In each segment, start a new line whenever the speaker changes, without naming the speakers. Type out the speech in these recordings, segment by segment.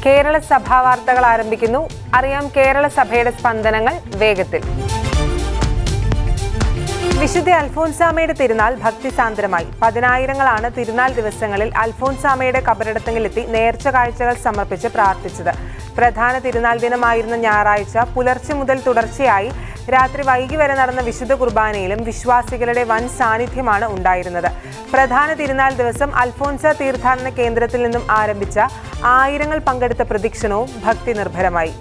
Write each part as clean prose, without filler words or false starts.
കേരള സഭാ വാർത്തകൾ ആരംഭിക്കുന്നു. അറിയാം കേരള സഭയുടെ സ്പന്ദനങ്ങൾ വേഗത്തിൽ. വിശുദ്ധ അൽഫോൻസാമയുടെ തിരുനാൾ ഭക്തിസാന്ദ്രമായി. പതിനായിരങ്ങളാണ് തിരുനാൾ ദിവസങ്ങളിൽ അൽഫോൻസാമയുടെ കബറിടത്തിലെത്തി നേർച്ച കാഴ്ചകൾ സമർപ്പിച്ച് പ്രാർത്ഥിച്ചത്. പ്രധാന തിരുനാൾ ദിനമായിരുന്ന ഞായറാഴ്ച പുലർച്ചെ മുതൽ തുടർച്ചയായി രാത്രി വൈകി വരെ നടന്ന വിശുദ്ധ കുർബാനയിലും വിശ്വാസികളുടെ വൻ സാന്നിധ്യമാണ് ഉണ്ടായിരുന്നത്. പ്രധാന തിരുനാൾ ദിവസം അൽഫോൻസ തീർത്ഥാടന കേന്ദ്രത്തിൽ നിന്നും ആരംഭിച്ച ആയിരങ്ങൾ പങ്കെടുത്ത പ്രദക്ഷിണവും ഭക്തി നിർഭരമായി.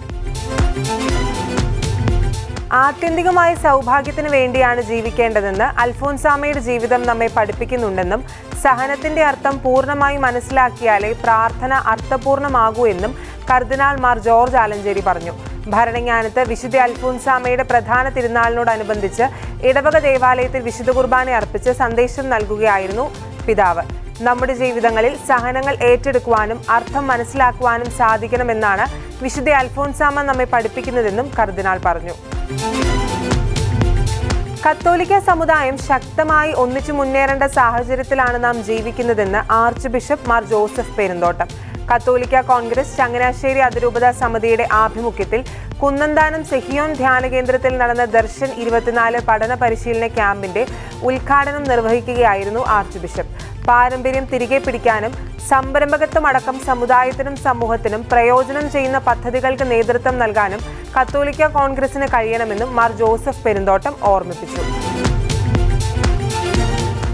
ആത്യന്തികമായ സൗഭാഗ്യത്തിന് വേണ്ടിയാണ് ജീവിക്കേണ്ടതെന്ന് അൽഫോൻസാമയുടെ ജീവിതം നമ്മെ പഠിപ്പിക്കുന്നുണ്ടെന്നും സഹനത്തിന്റെ അർത്ഥം പൂർണ്ണമായി മനസ്സിലാക്കിയാലേ പ്രാർത്ഥന അർത്ഥപൂർണമാകൂ എന്നും കർദിനാൾ മാർ ജോർജ് ആലഞ്ചേരി പറഞ്ഞു. ഭരണങ്ങാനത്ത് വിശുദ്ധ അൽഫോൻസാമയുടെ പ്രധാന തിരുനാളിനോടനുബന്ധിച്ച് ഇടവക ദേവാലയത്തിൽ വിശുദ്ധ കുർബാന അർപ്പിച്ച് സന്ദേശം നൽകുകയായിരുന്നു പിതാവ്. നമ്മുടെ ജീവിതങ്ങളിൽ സഹനങ്ങൾ ഏറ്റെടുക്കുവാനും അർത്ഥം മനസ്സിലാക്കുവാനും സാധിക്കണമെന്നാണ് വിശുദ്ധ അൽഫോൻസാമ നമ്മെ പഠിപ്പിക്കുന്നതെന്നും കർദിനാൾ പറഞ്ഞു. കത്തോലിക്ക സമുദായം ശക്തമായി ഒന്നിച്ചു മുന്നേറേണ്ട സാഹചര്യത്തിലാണ് നാം ജീവിക്കുന്നതെന്ന് archbishop Mar Joseph Perumthottam. Catholic Congress Changanassery അതിരൂപതാ സമിതിയുടെ ആഭിമുഖ്യത്തിൽ കുന്നന്താനം സെഹിയോൻ ധ്യാന കേന്ദ്രത്തിൽ നടന്ന ദർശൻ 24 പഠന പരിശീലന ക്യാമ്പിന്റെ ഉദ്ഘാടനം നിർവഹിക്കുകയായിരുന്നു ആർച്ച് ബിഷപ്പ്. പാരമ്പര്യം തിരികെ പിടിക്കാനും സംരംഭകത്വം അടക്കം സമുദായത്തിനും സമൂഹത്തിനും പ്രയോജനം ചെയ്യുന്ന പദ്ധതികൾക്ക് നേതൃത്വം നൽകാനും കത്തോലിക്ക കോൺഗ്രസിന് കഴിയണമെന്നും മാർ ജോസഫ് പെരുന്തോട്ടം ഓർമ്മിപ്പിച്ചു.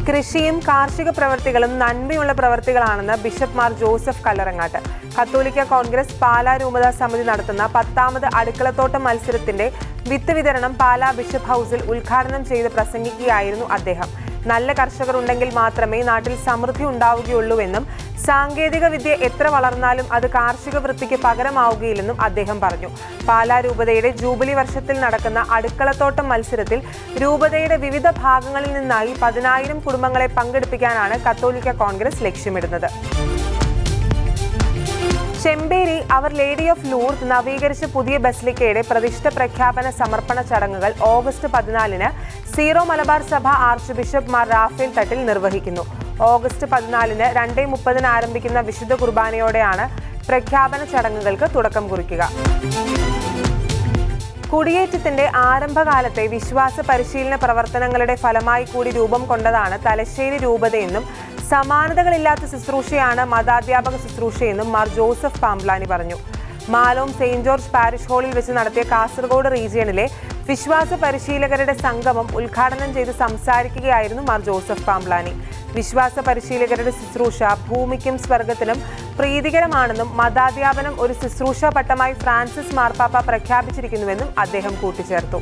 കൃഷിയും കാർഷിക പ്രവർത്തികളും നന്മയുള്ള പ്രവർത്തികളാണെന്ന് ബിഷപ്പ് മാർ ജോസഫ് കല്ലറങ്ങാട്ട്. കത്തോലിക്ക കോൺഗ്രസ് പാലാ രൂപതാ സമിതി നടത്തുന്ന 10ാമത് അടുക്കളത്തോട്ടം മത്സരത്തിന്റെ വിത്ത് വിതരണം പാലാ ബിഷപ്പ് ഹൗസിൽ ഉദ്ഘാടനം ചെയ്ത് പ്രസംഗിക്കുകയായിരുന്നു അദ്ദേഹം. നല്ല കർഷകർ ഉണ്ടെങ്കിൽ മാത്രമേ നാട്ടിൽ സമൃദ്ധി ഉണ്ടാവുകയുള്ളൂവെന്നും സാങ്കേതിക വിദ്യ എത്ര വളർന്നാലും അത് കാർഷിക വൃത്തിക്ക് പകരമാവുകയില്ലെന്നും അദ്ദേഹം പറഞ്ഞു. പാലാ രൂപതയുടെ ജൂബിലി വർഷത്തിൽ നടക്കുന്ന അടുക്കളത്തോട്ടം മത്സരത്തിൽ രൂപതയുടെ വിവിധ ഭാഗങ്ങളിൽ നിന്നായി 10,000 കുടുംബങ്ങളെ പങ്കെടുപ്പിക്കാനാണ് കത്തോലിക്ക കോൺഗ്രസ് ലക്ഷ്യമിടുന്നത്. ചെമ്പേരി അവർ ലേഡി ഓഫ് ലൂർദ് നവീകരിച്ച പുതിയ ബസിലിക്കയുടെ പ്രതിഷ്ഠ പ്രഖ്യാപന സമർപ്പണ ചടങ്ങുകൾ ഓഗസ്റ്റ് 14-ന് സീറോ മലബാർ സഭ ആർച്ച് ബിഷപ്പ് മാർ റാഫേൽ തട്ടിൽ നിർവഹിക്കുന്നു. ഓഗസ്റ്റ് 14-ന് 2:30 ആരംഭിക്കുന്ന വിശുദ്ധ കുർബാനയോടെയാണ് പ്രഖ്യാപന ചടങ്ങുകൾക്ക് തുടക്കം കുറിക്കുക. കുടിയേറ്റത്തിന്റെ ആരംഭകാലത്തെ വിശ്വാസ പരിശീലന പ്രവർത്തനങ്ങളുടെ ഫലമായി കൂടി രൂപം കൊണ്ടതാണ് തലശ്ശേരി രൂപതയെന്നും സമാനതകളില്ലാത്ത ശുശ്രൂഷയാണ് മതാധ്യാപക ശുശ്രൂഷയെന്നും മാർ ജോസഫ് പാംബ്ലാനി പറഞ്ഞു. മാലോം സെയിന്റ് ജോർജ് പാരിഷ് ഹാളിൽ വെച്ച് നടത്തിയ കാസർഗോഡ് റീജിയണിലെ വിശ്വാസ പരിശീലകരുടെ സംഗമം ഉദ്ഘാടനം ചെയ്ത് സംസാരിക്കുകയായിരുന്നു മാർ ജോസഫ് പാംബ്ലാനി. വിശ്വാസ പരിശീലകരുടെ ശുശ്രൂഷ ഭൂമിക്കും സ്വർഗത്തിനും പ്രീതികരമാണെന്നും മതാധ്യാപനം ഒരു ശുശ്രൂഷ പട്ടമായി ഫ്രാൻസിസ് മാർപ്പാപ്പ പ്രഖ്യാപിച്ചിരിക്കുന്നുവെന്നും അദ്ദേഹം കൂട്ടിച്ചേർത്തു.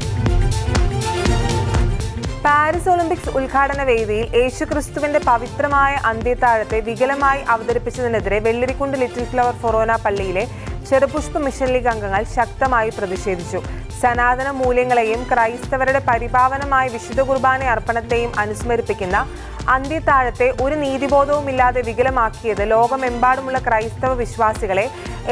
പാരീസ് ഒളിമ്പിക്സ് ഉദ്ഘാടന വേദിയിൽ യേശുക്രിസ്തുവിന്റെ പവിത്രമായ അന്ത്യത്താഴത്തെ വികലമായി അവതരിപ്പിച്ചതിനെതിരെ വെള്ളരിക്കുണ്ട് ലിറ്റിൽ ഫ്ലവർ ഫൊറോന പള്ളിയിലെ ചെറുപുഷ്പ മിഷൻ ലീഗ് അംഗങ്ങൾ ശക്തമായി പ്രതിഷേധിച്ചു. സനാതന മൂല്യങ്ങളെയും ക്രൈസ്തവരുടെ പരിപാവനമായ വിശുദ്ധ കുർബാന അർപ്പണത്തെയും അനുസ്മരിപ്പിക്കുന്ന അന്ത്യത്താഴത്തെ ഒരു നീതിബോധവുമില്ലാതെ വികലമാക്കിയത് ലോകമെമ്പാടുമുള്ള ക്രൈസ്തവ വിശ്വാസികളെ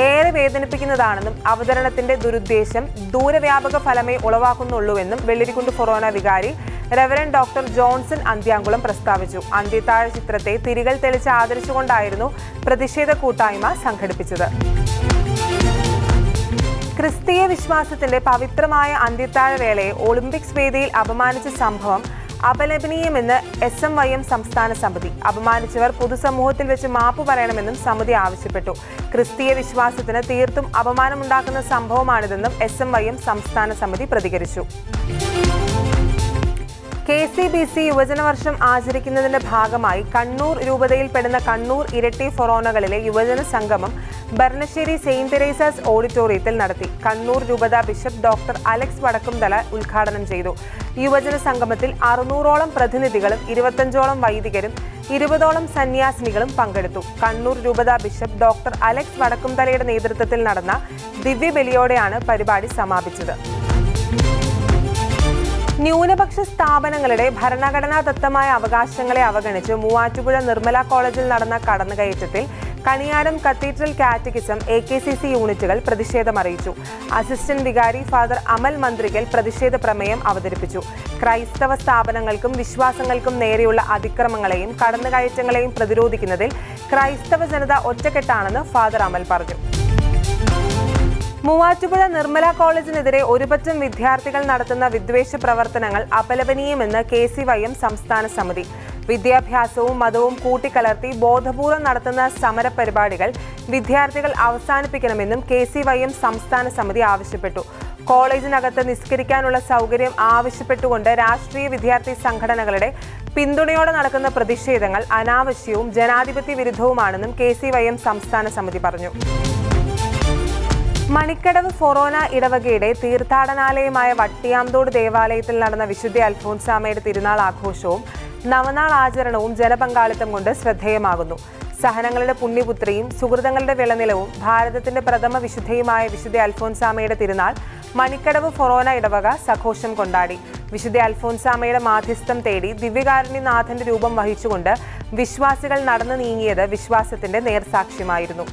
ഏറെ വേദനിപ്പിക്കുന്നതാണെന്നും അവതരണത്തിന്റെ ദുരുദ്ദേശം ദൂരവ്യാപക ഫലമേ ഉളവാക്കുന്നുള്ളൂവെന്നും വെള്ളരിക്കുണ്ട് ഫൊറോന വികാരി റെവറൻഡ് ഡോക്ടർ ജോൺസൺ അന്ത്യാങ്കുളം പ്രസ്താവിച്ചു. അന്ത്യത്താഴ ചിത്രത്തെ തിരികൾ തെളിച്ച് ആദരിച്ചുകൊണ്ടായിരുന്നു പ്രതിഷേധ കൂട്ടായ്മ സംഘടിപ്പിച്ചത്. ക്രിസ്തീയ വിശ്വാസത്തിന്റെ പവിത്രമായ അന്ത്യത്താഴ വേളയെ ഒളിമ്പിക്സ് വേദിയിൽ അപമാനിച്ച സംഭവം അപലപനീയമെന്ന് SMYM സംസ്ഥാന സമിതി. അപമാനിച്ചവർ പൊതുസമൂഹത്തിൽ വെച്ച് മാപ്പ് പറയണമെന്നും സമിതി ആവശ്യപ്പെട്ടു. ക്രിസ്തീയ വിശ്വാസത്തിന് തീർത്തും അപമാനമുണ്ടാക്കുന്ന സംഭവമാണിതെന്നും SMYM സംസ്ഥാന സമിതി പ്രതികരിച്ചു. KCBC യുവജനവർഷം ആചരിക്കുന്നതിന്റെ ഭാഗമായി കണ്ണൂർ രൂപതയിൽപ്പെടുന്ന കണ്ണൂർ ഇരട്ടി ഫൊറോനകളിലെ യുവജന സംഗമം ബർണശ്ശേരി സെയിന്റ് തെരേസാസ് ഓഡിറ്റോറിയത്തിൽ നടത്തി. കണ്ണൂർ രൂപത ബിഷപ്പ് ഡോക്ടർ അലക്സ് വടക്കുംതല ഉദ്ഘാടനം ചെയ്തു. യുവജന സംഗമത്തിൽ 600ഓളം പ്രതിനിധികളും 25ഓളം വൈദികരും 20ഓളം സന്യാസിനികളും പങ്കെടുത്തു. കണ്ണൂർ രൂപത ബിഷപ്പ് ഡോക്ടർ അലക്സ് വടക്കുംതലയുടെ നേതൃത്വത്തിൽ നടന്ന ദിവ്യബലിയോടെയാണ് പരിപാടി സമാപിച്ചത്. ന്യൂനപക്ഷ സ്ഥാപനങ്ങളുടെ ഭരണഘടനാദത്തമായ അവകാശങ്ങളെ അവഗണിച്ച് മൂവാറ്റുപുഴ നിർമ്മല കോളേജിൽ നടന്ന കടന്നുകയറ്റത്തിൽ കണിയാരം കത്തീഡ്രൽ കാറ്റക്കിസം AKCC യൂണിറ്റുകൾ പ്രതിഷേധമറിയിച്ചു. അസിസ്റ്റന്റ് വികാരി ഫാദർ അമൽ മന്ത്രിക്കൽ പ്രതിഷേധ പ്രമേയം അവതരിപ്പിച്ചു. ക്രൈസ്തവ സ്ഥാപനങ്ങൾക്കും വിശ്വാസങ്ങൾക്കും നേരെയുള്ള അതിക്രമങ്ങളെയും കടന്നുകയറ്റങ്ങളെയും പ്രതിരോധിക്കുന്നതിൽ ക്രൈസ്തവ ജനത ഒറ്റക്കെട്ടാണെന്ന് ഫാദർ അമൽ പറഞ്ഞു. മൂവാറ്റുപുഴ നിർമ്മല കോളേജിനെതിരെ ഒരുപറ്റം വിദ്യാർത്ഥികൾ നടത്തുന്ന വിദ്വേഷ പ്രവർത്തനങ്ങൾ അപലപനീയമെന്ന് KCYM സംസ്ഥാന സമിതി. വിദ്യാഭ്യാസവും മതവും കൂട്ടിക്കലർത്തി ബോധപൂർവം നടത്തുന്ന സമരപരിപാടികൾ വിദ്യാർത്ഥികൾ അവസാനിപ്പിക്കണമെന്നും KCYM സംസ്ഥാന സമിതി ആവശ്യപ്പെട്ടു. കോളേജിനകത്ത് നിസ്കരിക്കാനുള്ള സൗകര്യം ആവശ്യപ്പെട്ടുകൊണ്ട് രാഷ്ട്രീയ വിദ്യാർത്ഥി സംഘടനകളുടെ പിന്തുണയോടെ നടക്കുന്ന പ്രതിഷേധങ്ങൾ അനാവശ്യവും ജനാധിപത്യ വിരുദ്ധവുമാണെന്നും KCYM സംസ്ഥാന സമിതി പറഞ്ഞു. മണിക്കടവ് ഫൊറോന ഇടവകയുടെ തീർത്ഥാടനാലയമായ വട്ടിയാംതോട് ദേവാലയത്തിൽ നടന്ന വിശുദ്ധ അൽഫോൻസാമയുടെ തിരുനാൾ ആഘോഷവും നവനാൾ ആചരണവും ജനപങ്കാളിത്തം കൊണ്ട് ശ്രദ്ധേയമാകുന്നു. സഹനങ്ങളുടെ പുണ്യപുത്രിയും സുഹൃതങ്ങളുടെ വിളനിലവും ഭാരതത്തിന്റെ പ്രഥമ വിശുദ്ധയുമായ വിശുദ്ധ അൽഫോൻസാമയുടെ തിരുനാൾ മണിക്കടവ് ഫൊറോന ഇടവക സഘോഷം കൊണ്ടാടി. വിശുദ്ധ അൽഫോൻസാമയുടെ മാധ്യസ്ഥം തേടി ദിവ്യകാരുണ്യനാഥന്റെ രൂപം വഹിച്ചുകൊണ്ട് വിശ്വാസികൾ നടന്നു നീങ്ങിയത് വിശ്വാസത്തിന്റെ നേർസാക്ഷ്യമായിരുന്നു.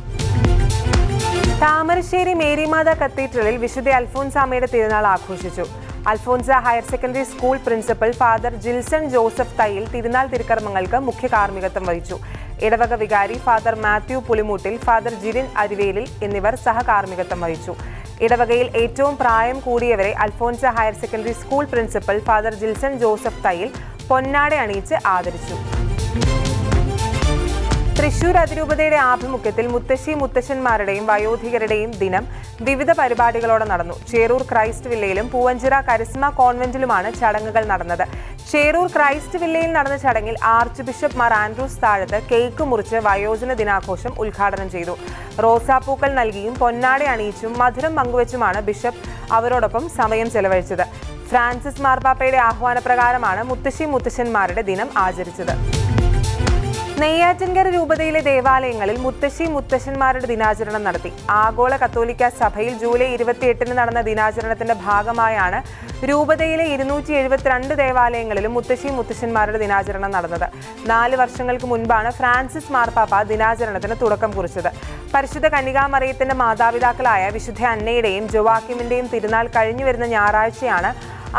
താമരശ്ശേരി മേരിമാത കത്തീഡ്രലിൽ വിശുദ്ധ അൽഫോൻസാമയുടെ തിരുനാൾ ആഘോഷിച്ചു. Alphonsa higher secondary school principal father Jilson Joseph Thayyil തിരുനാൾ തിരുക്കർമ്മങ്ങൾക്ക് മുഖ്യ കാർമ്മികത്വം വഹിച്ചു. ഇടവക വികാരി father Mathew Pulimoottil, father Jirin Arivelil എന്നിവർ സഹകാർമ്മികത്വം വഹിച്ചു. ഇടവകയിൽ ഏറ്റവും പ്രായം കൂടിയവരെ Alphonsa higher secondary school principal father Jilson Joseph Thayyil പൊന്നാട അണിയിച്ച് ആദരിച്ചു. തൃശൂർ അതിരൂപതയുടെ ആഭിമുഖ്യത്തിൽ മുത്തശ്ശി മുത്തശ്ശന്മാരുടെയും വയോധികരുടെയും ദിനം വിവിധ പരിപാടികളോടെ നടന്നു. ചേരൂർ ക്രൈസ്റ്റ് വില്ലയിലും പൂവഞ്ചിറ കരിസ്മ കോൺവെന്റിലുമാണ് ചടങ്ങുകൾ നടന്നത്. ചേരൂർ ക്രൈസ്റ്റ് വില്ലയിൽ നടന്ന ചടങ്ങിൽ ആർച്ച് ബിഷപ്പ് മാർ ആൻഡ്രൂസ് താഴത്ത് കേക്ക് മുറിച്ച് വയോജന ദിനാഘോഷം ഉദ്ഘാടനം ചെയ്തു. റോസാപ്പൂക്കൾ നൽകിയും പൊന്നാട അണിയിച്ചും മധുരം പങ്കുവച്ചുമാണ് ബിഷപ്പ് അവരോടൊപ്പം സമയം ചെലവഴിച്ചത്. ഫ്രാൻസിസ് മാർപ്പാപ്പയുടെ ആഹ്വാനപ്രകാരമാണ് മുത്തശ്ശി മുത്തശ്ശന്മാരുടെ ദിനം ആചരിച്ചത്. നെയ്യാറ്റിൻകര രൂപതയിലെ ദേവാലയങ്ങളിൽ മുത്തശ്ശി മുത്തശ്ശന്മാരുടെ ദിനാചരണം നടത്തി. ആഗോള കത്തോലിക്ക സഭയിൽ ജൂലൈ 28 നടന്ന ദിനാചരണത്തിന്റെ ഭാഗമായാണ് രൂപതയിലെ 272 ദേവാലയങ്ങളിലും മുത്തശ്ശി മുത്തശ്ശന്മാരുടെ ദിനാചരണം നടന്നത്. 4 വർഷങ്ങൾക്ക് മുൻപാണ് ഫ്രാൻസിസ് മാർപ്പാപ്പ ദിനാചരണത്തിന് തുടക്കം കുറിച്ചത്. പരിശുദ്ധ കന്യകാമറിയത്തിന്റെ മാതാപിതാക്കളായ വിശുദ്ധ അന്നയുടെയും ജോവാക്കിമിന്റെയും തിരുനാൾ കഴിഞ്ഞുവരുന്ന ഞായറാഴ്ചയാണ്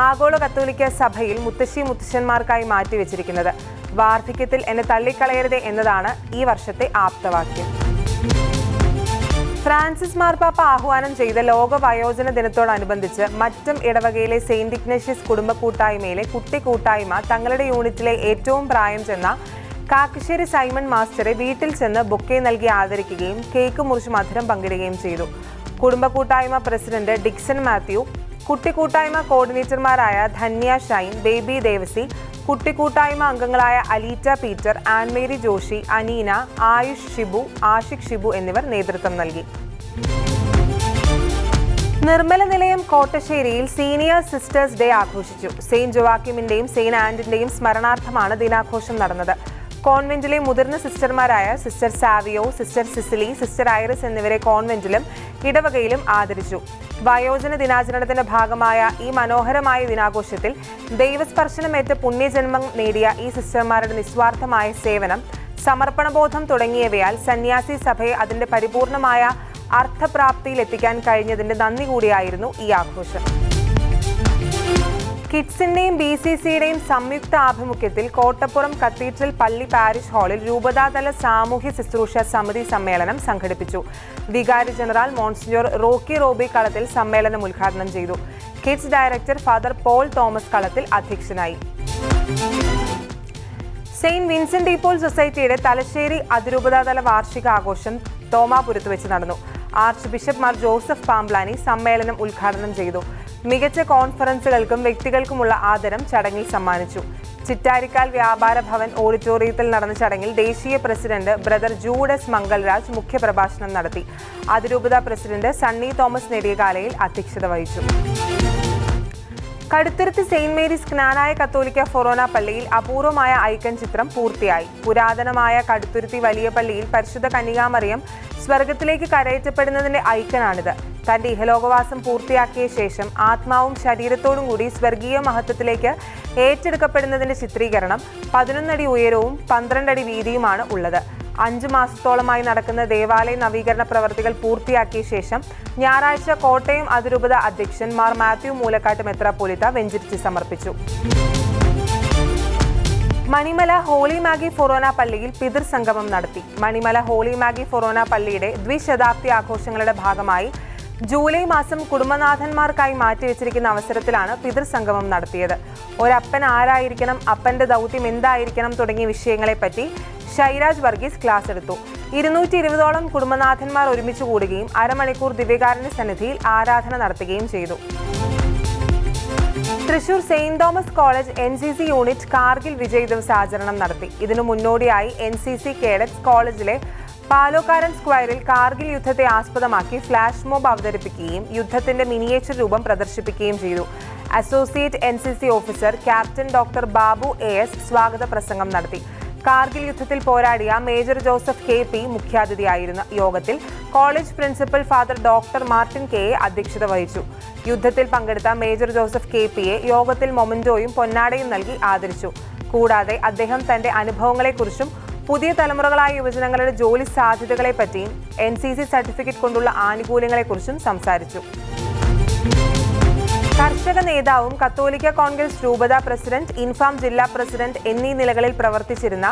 ആഗോള കത്തോലിക്ക സഭയിൽ മുത്തശ്ശി മുത്തശ്ശന്മാർക്കായി മാറ്റിവെച്ചിരിക്കുന്നത്. വാർദ്ധക്യത്തിൽ എന്നെ തള്ളിക്കളയരുത് എന്നതാണ് ഈ വർഷത്തെ ആപ്തവാക്യം. ഫ്രാൻസിസ് മാർപ്പാപ്പ ആഹ്വാനം ചെയ്ത ലോക വയോജന ദിനത്തോടനുബന്ധിച്ച് മറ്റം ഇടവകയിലെ സെയിന്റ് ഇഗ്നേഷ്യസ് കുടുംബ കൂട്ടായ്മയിലെ കുട്ടി കൂട്ടായ്മ തങ്ങളുടെ യൂണിറ്റിലെ ഏറ്റവും പ്രായം ചെന്ന കാക്കശ്ശേരി സൈമൺ മാസ്റ്ററെ വീട്ടിൽ ചെന്ന് ബൊക്കെ നൽകി ആദരിക്കുകയും കേക്ക് മുറിച്ച് മധുരം പങ്കിടുകയും ചെയ്തു. കുടുംബ കൂട്ടായ്മ പ്രസിഡന്റ് ഡിക്സൺ മാത്യു, കുട്ടിക്കൂട്ടായ്മ കോർഡിനേറ്റർമാരായ ധന്യ ഷൈൻ, ബേബി ദേവസി, കുട്ടിക്കൂട്ടായ്മ അംഗങ്ങളായ അലീറ്റ പീറ്റർ, ആൻമേരി ജോഷി, അനീന, ആയുഷ് ഷിബു, ആഷിഖ് ഷിബു എന്നിവർ നേതൃത്വം നൽകി. നിർമ്മല നിലയം കോട്ടശ്ശേരിയിൽ സീനിയർ സിസ്റ്റേഴ്സ് ഡേ ആഘോഷിച്ചു. സെയിന്റ് ജോവാക്കിമിന്റെയും സെയിന്റ് ആന്റിന്റെയും സ്മരണാർത്ഥമാണ് ദിനാഘോഷം നടന്നത്. കോൺവെന്റിലെ മുതിർന്ന സിസ്റ്റർമാരായ sister Savio, sister Cecily, sister Iris എന്നിവരെ കോൺവെന്റിലും ഇടവകയിലും ആദരിച്ചു. വയോജന ദിനാചരണത്തിന്റെ ഭാഗമായ ഈ മനോഹരമായ ദിനാഘോഷത്തിൽ ദൈവസ്പർശനമേറ്റ പുണ്യജന്മം നേടിയ ഈ സിസ്റ്റർമാരുടെ നിസ്വാർത്ഥമായ സേവനം, സമർപ്പണബോധം തുടങ്ങിയവയാൽ സന്യാസി സഭയെ അതിന്റെ പരിപൂർണമായ അർത്ഥപ്രാപ്തിയിൽ എത്തിക്കാൻ കഴിഞ്ഞതിന്റെ നന്ദി കൂടിയായിരുന്നു ഈ ആഘോഷം. കിഡ്സിന്റെയും BCCയുടെയും സംയുക്ത ആഭിമുഖ്യത്തിൽ കോട്ടപ്പുറം കത്തീഡ്രൽ പള്ളി പാരിഷ് ഹാളിൽ രൂപതാതല സാമൂഹ്യ ശുശ്രൂഷ സമിതി സമ്മേളനം സംഘടിപ്പിച്ചു. വികാരി ജനറൽ മോൺസിഞ്ഞോർ റോക്കി റോബി കളത്തിൽ സമ്മേളനം ഉദ്ഘാടനം ചെയ്തു. Kids director father Paul Thomas Kalathil അധ്യക്ഷനായി. സെയിന്റ് വിൻസെന്റ് ഡി പോൾ സൊസൈറ്റിയുടെ തലശ്ശേരി അതിരൂപതാതല വാർഷികാഘോഷം തോമാപുരത്ത് വെച്ച് നടന്നു. Arch bishop Mar Joseph Pamplany സമ്മേളനം ഉദ്ഘാടനം ചെയ്തു. മികച്ച കോൺഫറൻസുകൾക്കും വ്യക്തികൾക്കുമുള്ള ആദരം ചടങ്ങിൽ സമ്മാനിച്ചു. ചിറ്റാരിക്കാൽ വ്യാപാര ഭവൻ ഓഡിറ്റോറിയത്തിൽ നടന്ന ചടങ്ങിൽ ദേശീയ പ്രസിഡന്റ് ബ്രദർ ജൂഡസ് മംഗൾരാജ് മുഖ്യപ്രഭാഷണം നടത്തി. അതിരൂപത പ്രസിഡന്റ് സണ്ണി തോമസ് നെടിയകാലയിൽ അധ്യക്ഷത വഹിച്ചു. കടുത്തുരുത്തി സെയിന്റ് മേരീസ് ജ്ഞാനായ കത്തോലിക്ക ഫൊറോന പള്ളിയിൽ അപൂർവമായ ഐക്കൺ ചിത്രം പൂർത്തിയായി. പുരാതനമായ കടുത്തുരുത്തി വലിയ പള്ളിയിൽ പരിശുദ്ധ കന്യകാമറിയം സ്വർഗത്തിലേക്ക് കരയറ്റപ്പെടുന്നതിന്റെ ഐക്കണാണിത്. തന്റെ ഇഹലോകവാസം പൂർത്തിയാക്കിയ ശേഷം ആത്മാവും ശരീരത്തോടും കൂടി സ്വർഗീയ മഹത്വത്തിലേക്ക് ഏറ്റെടുക്കപ്പെടുന്നതിന്റെ ചിത്രീകരണം 11 അടി ഉയരവും 12 അടി വീതിയുമാണ് ഉള്ളത്. 5 മാസത്തോളമായി നടക്കുന്ന ദേവാലയ നവീകരണ പ്രവർത്തികൾ പൂർത്തിയാക്കിയ ശേഷം ഞായറാഴ്ച കോട്ടയം അതിരൂപത അധ്യക്ഷൻ മാർ മാത്യു മൂലക്കാട്ട് മെത്രാപ്പോലിത്ത വെഞ്ചരിച്ച് സമർപ്പിച്ചു. മണിമല ഹോളി മാഗി ഫൊറോന പള്ളിയിൽ പിതൃസംഗമം നടത്തി. മണിമല ഹോളി മാഗി ഫൊറോന പള്ളിയുടെ ദ്വിശതാബ്ദി ആഘോഷങ്ങളുടെ ഭാഗമായി ജൂലൈ മാസം കുടുംബനാഥന്മാർക്കായി മാറ്റിവെച്ചിരിക്കുന്ന അവസരത്തിലാണ് പിതൃസംഗമം നടത്തിയത്. ഒരപ്പൻ ആരായിരിക്കണം, അപ്പന്റെ ദൗത്യം എന്തായിരിക്കണം തുടങ്ങിയ വിഷയങ്ങളെപ്പറ്റി ഷൈരാജ് വർഗീസ് ക്ലാസ് എടുത്തു. 220ഓളം കുടുംബനാഥന്മാർ ഒരുമിച്ച് കൂടുകയും അരമണിക്കൂർ ദിവ്യകാരുണ്യ സന്നിധിയിൽ ആരാധന നടത്തുകയും ചെയ്തു. Thrissur saint Thomas college NCC unit Kargil Vijay Diwas ആചരണം നടത്തി. ഇതിനു മുന്നോടിയായി NCC കേഡറ്റ്സ് കോളേജിലെ പാലോക്കാരൻ സ്ക്വയറിൽ കാർഗിൽ യുദ്ധത്തെ ആസ്പദമാക്കി ഫ്ലാഷ് മോബ് അവതരിപ്പിക്കുകയും യുദ്ധത്തിന്റെ മിനിയേച്ചർ രൂപം പ്രദർശിപ്പിക്കുകയും ചെയ്തു. Associate NCC officer captain doctor Babu AS സ്വാഗത പ്രസംഗം നടത്തി. കാർഗിൽ യുദ്ധത്തിൽ പോരാടിയ മേജർ ജോസഫ് KP മുഖ്യാതിഥിയായിരുന്ന യോഗത്തിൽ college principal father doctor Martin KA അധ്യക്ഷത വഹിച്ചു. യുദ്ധത്തിൽ പങ്കെടുത്ത മേജർ ജോസഫ് KPയെ യോഗത്തിൽ മൊമന്റോയും പൊന്നാടയും നൽകി ആദരിച്ചു. കൂടാതെ അദ്ദേഹം തന്റെ അനുഭവങ്ങളെക്കുറിച്ചും പുതിയ തലമുറകളായ യുവജനങ്ങളുടെ ജോലി സാധ്യതകളെപ്പറ്റിയും NCC സർട്ടിഫിക്കറ്റ് കൊണ്ടുള്ള ആനുകൂല്യങ്ങളെക്കുറിച്ചും സംസാരിച്ചു. കർഷക നേതാവും കത്തോലിക്ക കോൺഗ്രസ് രൂപതാ പ്രസിഡന്റ്, ഇൻഫാം ജില്ലാ പ്രസിഡന്റ് എന്നീ നിലകളിൽ പ്രവർത്തിച്ചിരുന്ന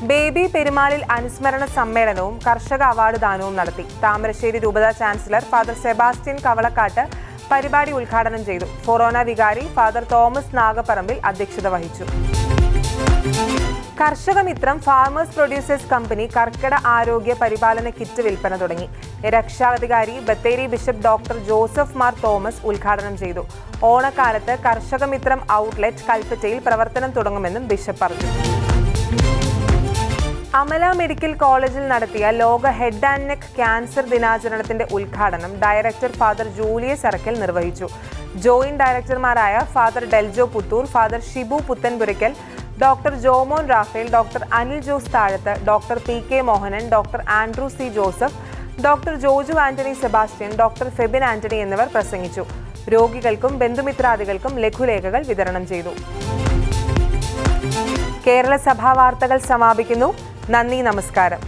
ബേബി പെരുമാളിൽ അനുസ്മരണ സമ്മേളനവും കർഷക അവാർഡ് ദാനവും നടത്തി. താമരശ്ശേരി രൂപതാ ചാൻസലർ ഫാദർ സെബാസ്റ്റ്യൻ കവളക്കാട്ട് പരിപാടി ഉദ്ഘാടനം ചെയ്തു. ഫൊറോന വികാരി ഫാദർ തോമസ് നാഗപ്പറമ്പിൽ അധ്യക്ഷത വഹിച്ചു. കർഷകമിത്രം ഫാർമേഴ്സ് പ്രൊഡ്യൂസേഴ്സ് കമ്പനി കർക്കിട ആരോഗ്യ പരിപാലന കിറ്റ് വിൽപ്പന തുടങ്ങി. രക്ഷാധികാരി Bathery bishop doctor Joseph Mar Thomas ഉദ്ഘാടനം ചെയ്തു. ഓണക്കാലത്ത് കർഷകമിത്രം ഔട്ട്ലെറ്റ് കൽപ്പറ്റയിൽ പ്രവർത്തനം തുടങ്ങുമെന്നും ബിഷപ്പ് പറഞ്ഞു. അമല മെഡിക്കൽ കോളേജിൽ നടത്തിയ ലോക ഹെഡ് ആൻഡ് നെക്ക് ക്യാൻസർ ദിനാചരണത്തിന്റെ ഉദ്ഘാടനം ഡയറക്ടർ ഫാദർ ജൂലിയസ് അറക്കൽ നിർവഹിച്ചു. ജോയിന്റ് ഡയറക്ടർമാരായ father Deljo Puthur, father Shibu Puthenpurackal, doctor Jomon Raphael, doctor Anil Jose Thazhath, doctor PK Mohanan, doctor Andrew C Joseph, doctor Joju Antony Sebastian, doctor Febin Antony എന്നിവർ പ്രസംഗിച്ചു. രോഗികൾക്കും ബന്ധുമിത്രാദികൾക്കും ലഘുലേഖകൾ വിതരണം ചെയ്തു. കേരള സഭാ വാർത്തകൾ സമാപിക്കുന്നു. നന്ദി, നമസ്കാരം.